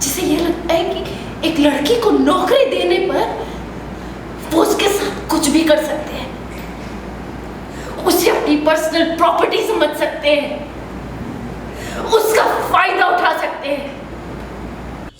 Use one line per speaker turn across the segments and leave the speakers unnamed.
जिसे ये लगता है कि एक लड़की को नौकरी देने पर वो उसके साथ कुछ भी कर सकते हैं, उसे अपनी पर्सनल प्रॉपर्टी समझ सकते हैं, उसका फायदा उठा सकते हैं।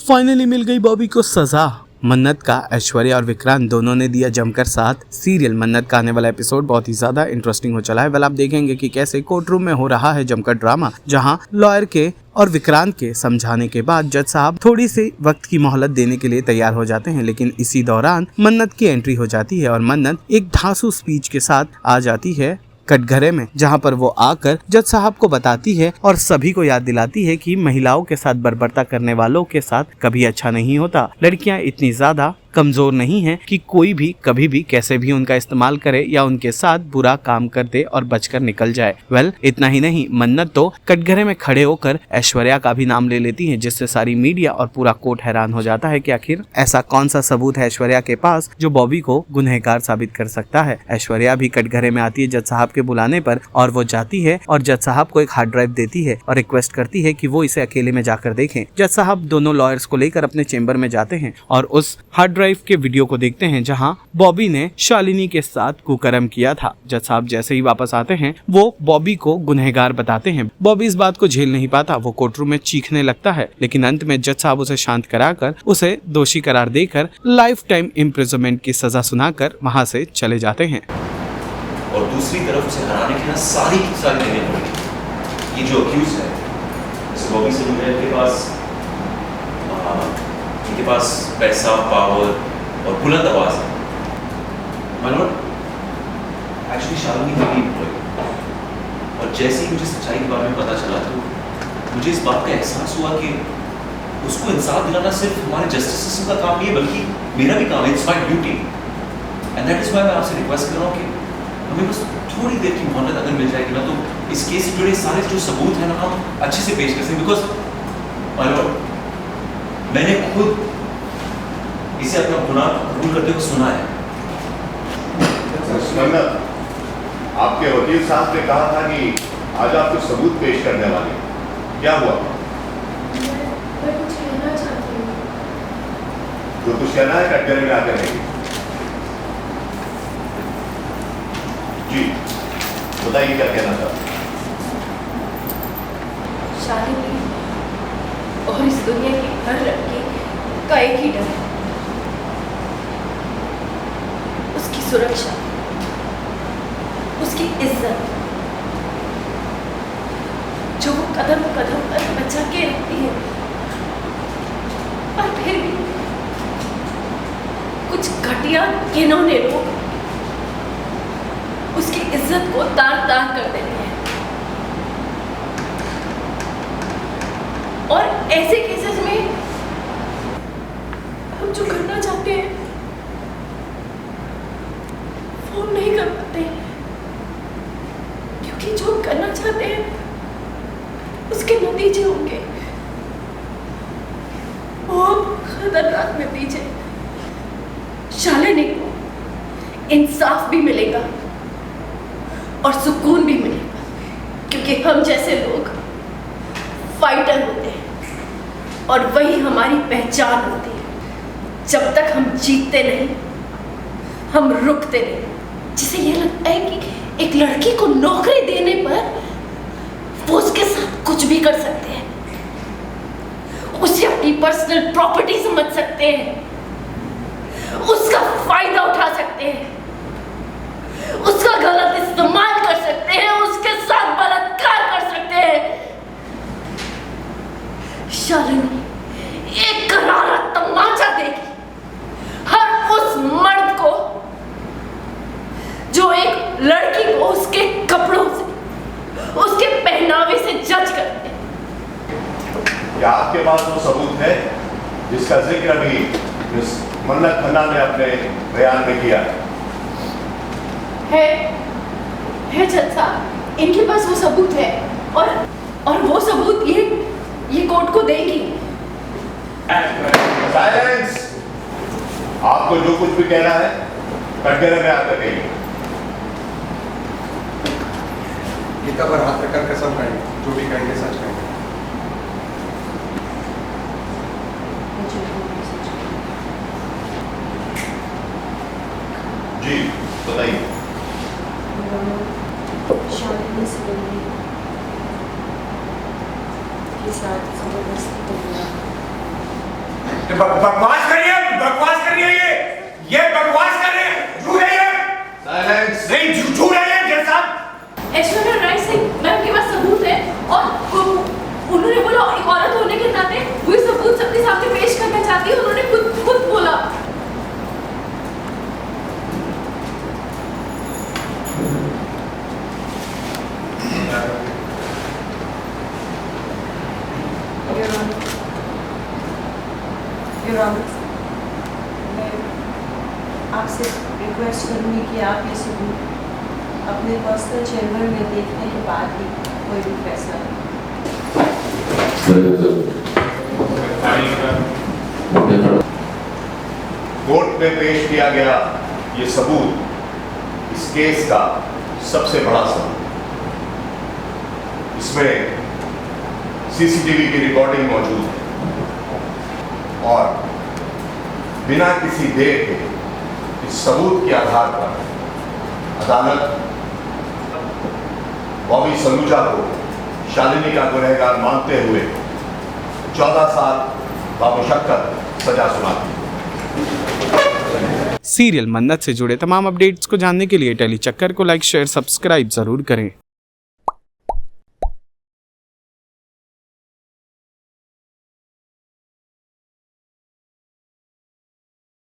फाइनली मिल गई बॉबी को सजा। मन्नत का ऐश्वर्या और विक्रांत दोनों ने दिया जमकर साथ। सीरियल मन्नत का आने वाला एपिसोड बहुत ही ज्यादा इंटरेस्टिंग हो चला है। वेल, आप देखेंगे कि कैसे कोर्ट रूम में हो रहा है जमकर ड्रामा, जहां लॉयर के और विक्रांत के समझाने के बाद जज साहब थोड़ी सी वक्त की मोहलत देने के लिए तैयार हो जाते हैं, लेकिन इसी दौरान मन्नत की एंट्री हो जाती है और मन्नत एक धांसू स्पीच के साथ आ जाती है कटघरे में, जहां पर वो आकर जज साहब को बताती है और सभी को याद दिलाती है कि महिलाओं के साथ बर्बरता करने वालों के साथ कभी अच्छा नहीं होता। लड़कियां इतनी ज्यादा कमजोर नहीं है कि कोई भी कभी भी कैसे भी उनका इस्तेमाल करे या उनके साथ बुरा काम कर दे और बचकर निकल जाए। वेल, इतना ही नहीं, मन्नत तो कटघरे में खड़े होकर ऐश्वर्या का भी नाम ले लेती है, जिससे सारी मीडिया और पूरा कोर्ट हैरान हो जाता है कि आखिर ऐसा कौन सा सबूत है ऐश्वर्या के पास जो बॉबी को गुनहगार साबित कर सकता है। ऐश्वर्या भी कटघरे में आती है जज साहब के बुलाने पर, और वो जाती है और जज साहब को एक हार्ड ड्राइव देती है और रिक्वेस्ट करती है कि वो इसे अकेले में जाकर देखें। जज साहब दोनों लॉयर्स को लेकर अपने चेंबर में जाते हैं और उस हार्ड ड्राइव के वीडियो को देखते हैं जहां बॉबी ने शालिनी के साथ कुकर्म किया था। जज साहब जैसे ही वापस आते हैं वो बॉबी को गुनहगार बताते हैं। बॉबी इस बात को झेल नहीं पाता, वो कोर्टरूम में चीखने लगता है, लेकिन अंत में जज साहब उसे शांत कराकर उसे दोषी करार देकर लाइफ टाइम इम्प्रिजनमेंट की सजा सुनाकर वहां से चले जाते हैं।
और दूसरी तरफ उसे हराने की ना सारी की सारी देने पड़ेगी। ये जो अक्यूज है, जैसे बॉबी से मुझे इनके पास पैसा, पावर और बुलंद आवाज है। मनोज एक्चुअली शालिनी का एम्प्लॉय, और जैसे ही मुझे सच्चाई के बारे में पता चला तो मुझे इस बात का एहसास हुआ कि उसको इंसाफ दिलाना सिर्फ हमारे जस्टिस सिस्टम का काम नहीं है, बल्कि मेरा भी काम है। It's my duty, and that is why मैं आपसे रिक्वेस्ट कर रहा हूँ कि हमें बस थोड़ी देर की मोहलत अगर मिल जाएगी ना, तो इस केस से जुड़े सारे जो सबूत हैं ना हम अच्छे से पेश कर सकें। बिकॉज मैंने खुद इसे अपना गुनाह कबूल करते हुए सुना है।
आपके वकील साहब ने कहा था कि आज आप कुछ सबूत पेश करने वाले, क्या हुआ?
मैं कुछ कहना चाहती हूँ।
जो कुछ कहना है कटघरे में आकर नहीं। जी बताइए क्या कहना था।
शालिनी और इस दुनिया की हर लड़की का एक ही डर है, उसकी सुरक्षा, उसकी इज्जत, जो वो कदम कदम पर बचा के रखती है। और फिर भी कुछ घटिया घिनौने लोग उसकी इज्जत को तार तार कर देते हैं। और ऐसे केसेस में हम जो करना चाहते हैं वो हम नहीं कर पाते, क्योंकि जो हम करना चाहते हैं उसके नतीजे होंगे बहुत खतरनाक नतीजे। शालिनी को इंसाफ भी मिलेगा और सुकून भी मिलेगा, क्योंकि हम जैसे लोग फाइटर होते हैं और वही हमारी पहचान होती है। जब तक हम जीतते नहीं, हम रुकते नहीं। जिसे ये लगता है कि एक लड़की को नौकरी देने पर वो उसके साथ कुछ भी कर सकते हैं, उसे अपनी पर्सनल प्रॉपर्टी समझ सकते हैं, उसका फायदा उठा सकते हैं, उसका गलत इस्तेमाल कर सकते हैं, उसके साथ बलात्कार कर सकते हैं। शालिनी एक करारा तमाचा देगी हर उस मर्द को जो एक लड़की को उसके कपड़ों से, उसके पहनावे से जज करते हैं।
क्या आपके पास वो सबूत है जिसका जिक्र अभी मिस मन्नत खन्ना ने अपने बयान में किया
है जज साहब, इनके पास वो सबूत है और वो सबूत ये कोर्ट को देगी।
साइलेंस! आपको जो कुछ भी कहना है कटघरे में आकर कहिए।
गीता पर हाथ रखकर कसम खाएंगे, जो भी कहेंगे सच कहेंगे। बकवास कर रही है ये बकवास कर रहे हैं, झूठ है ये।
साइलेंस।
नहीं, झूठ है ये जज साहब।
ऐश्वर्या राय सिंह मैम के पास सबूत है और उन्होंने बोला एक औरत होने के नाते वही सबूत सबके सामने पेश करना चाहती है। उन्होंने खुद बोला।
Your Honor, मैं आपसे रिक्वेस्ट करूँगी कि आप ये सबूत अपने पर्सनल चैम्बर में देखने के बाद ही कोई भी फैसला लें।
कोर्ट में पेश किया गया ये सबूत इस केस का सबसे बड़ा सबूत। इसमें सीसीटीवी की रिकॉर्डिंग मौजूद है और बिना किसी देर के इस सबूत के आधार पर अदालत बॉबी सलूजा को शालिनी का गुनहगार मानते हुए 14 साल बामुशक्कत सजा सुनाती है।
सीरियल मन्नत से जुड़े तमाम अपडेट्स को जानने के लिए टेली चक्कर को लाइक शेयर सब्सक्राइब जरूर करें।